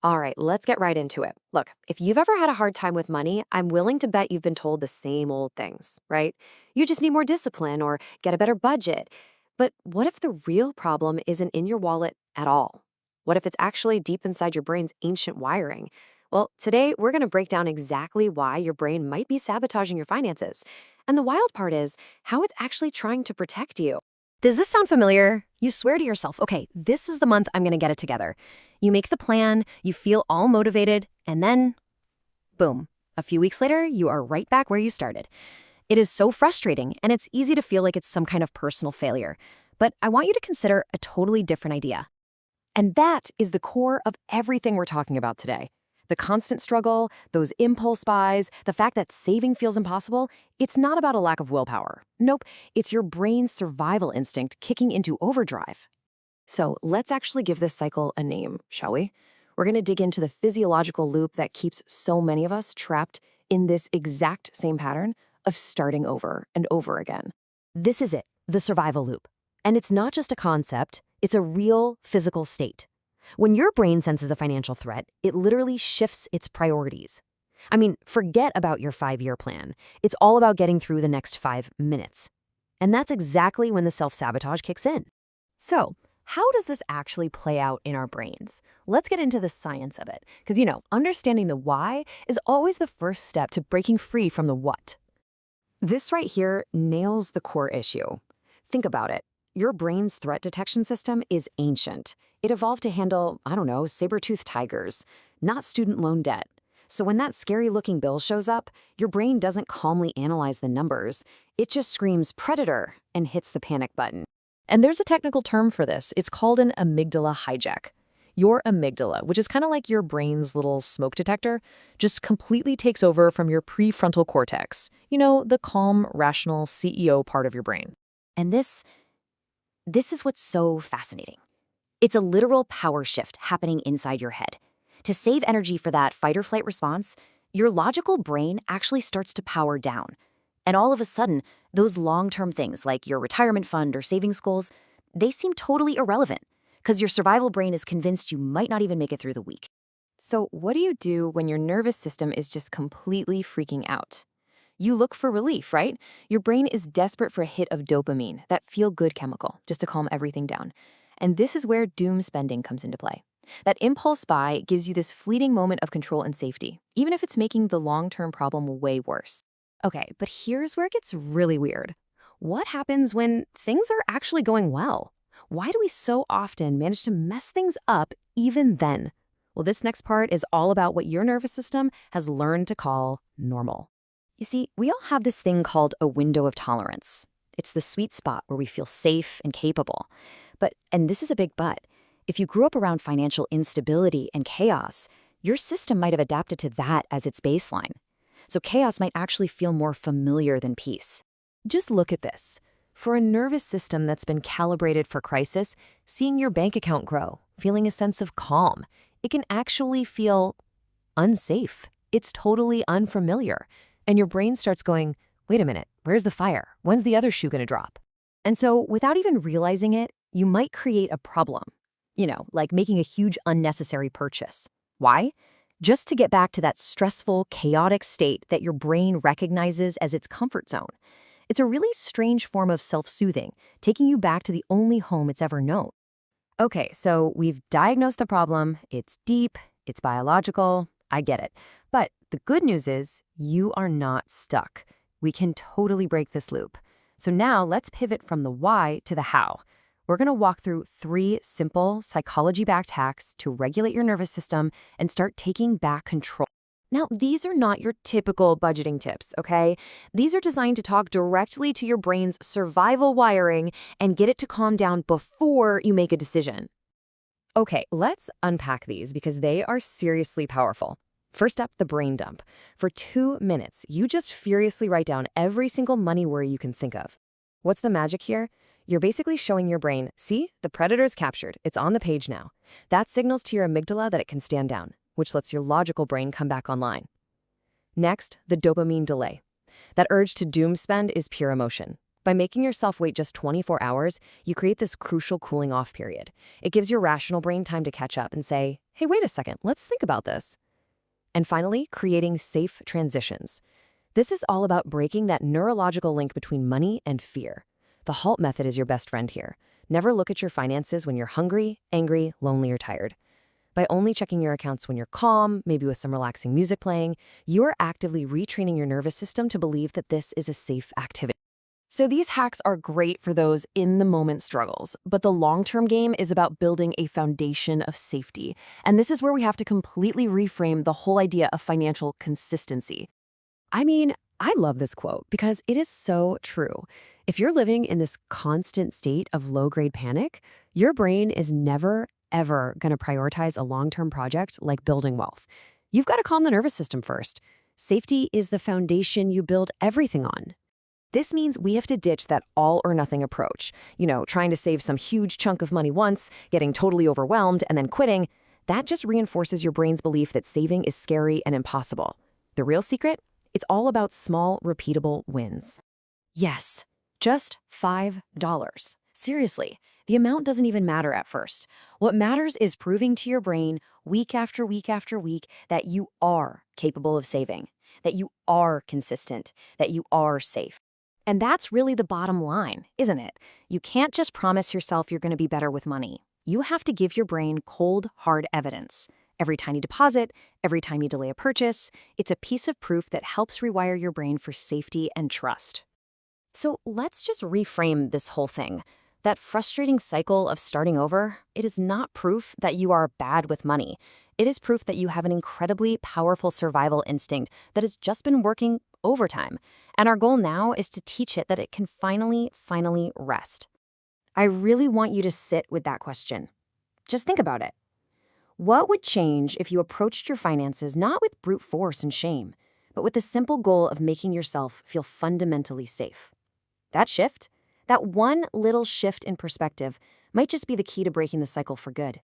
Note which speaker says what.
Speaker 1: All right, let's get right into it. Look, if you've ever had a hard time with money, I'm willing to bet you've been told the same old things, right? You just need more discipline or get a better budget. But what if the real problem isn't in your wallet at all? What if it's actually deep inside your brain's ancient wiring? Well, today we're going to break down exactly why your brain might be sabotaging your finances. And the wild part is how it's actually trying to protect you.
Speaker 2: Does this sound familiar? You swear to yourself, okay, this is the month I'm going to get it together. You make the plan, you feel all motivated, and then, boom, a few weeks later, you are right back where you started. It is so frustrating, and it's easy to feel like it's some kind of personal failure. But I want you to consider a totally different idea.
Speaker 1: And that is the core of everything we're talking about today. The constant struggle, those impulse buys, the fact that saving feels impossible, it's not about a lack of willpower. Nope, it's your brain's survival instinct kicking into overdrive. So let's actually give this cycle a name, shall we? We're going to dig into the physiological loop that keeps so many of us trapped in this exact same pattern of starting over and over again.
Speaker 2: This is it, the survival loop. And it's not just a concept, it's a real physical state. When your brain senses a financial threat, it literally shifts its priorities. I mean, forget about your 5-year plan. It's all about getting through the next 5 minutes. And that's exactly when the self-sabotage kicks in. So, how does this actually play out in our brains? Let's get into the science of it. Because, understanding the why is always the first step to breaking free from the what.
Speaker 1: This right here nails the core issue. Think about it. Your brain's threat detection system is ancient. It evolved to handle, saber-toothed tigers, not student loan debt. So when that scary-looking bill shows up, your brain doesn't calmly analyze the numbers. It just screams predator and hits the panic button.
Speaker 2: And there's a technical term for this. It's called an amygdala hijack. Your amygdala, which is kind of like your brain's little smoke detector, just completely takes over from your prefrontal cortex. The calm, rational CEO part of your brain.
Speaker 1: And this is what's so fascinating. It's a literal power shift happening inside your head. To save energy for that fight-or-flight response, your logical brain actually starts to power down. And all of a sudden, those long-term things like your retirement fund or savings goals, they seem totally irrelevant because your survival brain is convinced you might not even make it through the week. So what do you do when your nervous system is just completely freaking out? You look for relief, right? Your brain is desperate for a hit of dopamine, that feel-good chemical, just to calm everything down. And this is where doom spending comes into play. That impulse buy gives you this fleeting moment of control and safety, even if it's making the long-term problem way worse. Okay, but here's where it gets really weird. What happens when things are actually going well? Why do we so often manage to mess things up even then? Well, this next part is all about what your nervous system has learned to call normal. You see, we all have this thing called a window of tolerance. It's the sweet spot where we feel safe and capable. And this is a big but, if you grew up around financial instability and chaos, your system might have adapted to that as its baseline. So chaos might actually feel more familiar than peace. Just look at this. For a nervous system that's been calibrated for crisis, seeing your bank account grow, feeling a sense of calm, it can actually feel unsafe. It's totally unfamiliar. And your brain starts going, wait a minute, where's the fire? When's the other shoe going to drop? And so without even realizing it, you might create a problem, like making a huge unnecessary purchase. Why? Just to get back to that stressful, chaotic state that your brain recognizes as its comfort zone. It's a really strange form of self-soothing, taking you back to the only home it's ever known. Okay, so we've diagnosed the problem. It's deep, it's biological, I get it. But the good news is you are not stuck. We can totally break this loop. So now let's pivot from the why to the how. We're going to walk through 3 simple psychology-backed hacks to regulate your nervous system and start taking back control. Now, these are not your typical budgeting tips, okay? These are designed to talk directly to your brain's survival wiring and get it to calm down before you make a decision. Okay, let's unpack these because they are seriously powerful. First up, the brain dump. For 2 minutes, you just furiously write down every single money worry you can think of. What's the magic here? You're basically showing your brain, see, the predator is captured. It's on the page now. That signals to your amygdala that it can stand down, which lets your logical brain come back online. Next, the dopamine delay. That urge to doom spend is pure emotion. By making yourself wait just 24 hours, you create this crucial cooling off period. It gives your rational brain time to catch up and say,
Speaker 2: hey, wait a second, let's think about this. And finally, creating safe transitions. This is all about breaking that neurological link between money and fear. The HALT method is your best friend here. Never look at your finances when you're hungry, angry, lonely, or tired. By only checking your accounts when you're calm, maybe with some relaxing music playing, you're actively retraining your nervous system to believe that this is a safe activity. So these hacks are great for those in-the-moment struggles, but the long-term game is about building a foundation of safety. And this is where we have to completely reframe the whole idea of financial consistency. I mean, I love this quote because it is so true. If you're living in this constant state of low-grade panic, your brain is never, ever going to prioritize a long-term project like building wealth. You've got to calm the nervous system first. Safety is the foundation you build everything on. This means we have to ditch that all-or-nothing approach. Trying to save some huge chunk of money once, getting totally overwhelmed, and then quitting. That just reinforces your brain's belief that saving is scary and impossible. The real secret? It's all about small, repeatable wins. Yes, just $5. Seriously, the amount doesn't even matter at first. What matters is proving to your brain week after week after week that you are capable of saving, that you are consistent, that you are safe. And that's really the bottom line, isn't it? You can't just promise yourself you're going to be better with money. You have to give your brain cold, hard evidence. Every tiny deposit, every time you delay a purchase, it's a piece of proof that helps rewire your brain for safety and trust. So let's just reframe this whole thing. That frustrating cycle of starting over, it is not proof that you are bad with money. It is proof that you have an incredibly powerful survival instinct that has just been working overtime. And our goal now is to teach it that it can finally rest. I really want you to sit with that question. Just think about it. What would change if you approached your finances not with brute force and shame, but with the simple goal of making yourself feel fundamentally safe? That shift, that one little shift in perspective, might just be the key to breaking the cycle for good.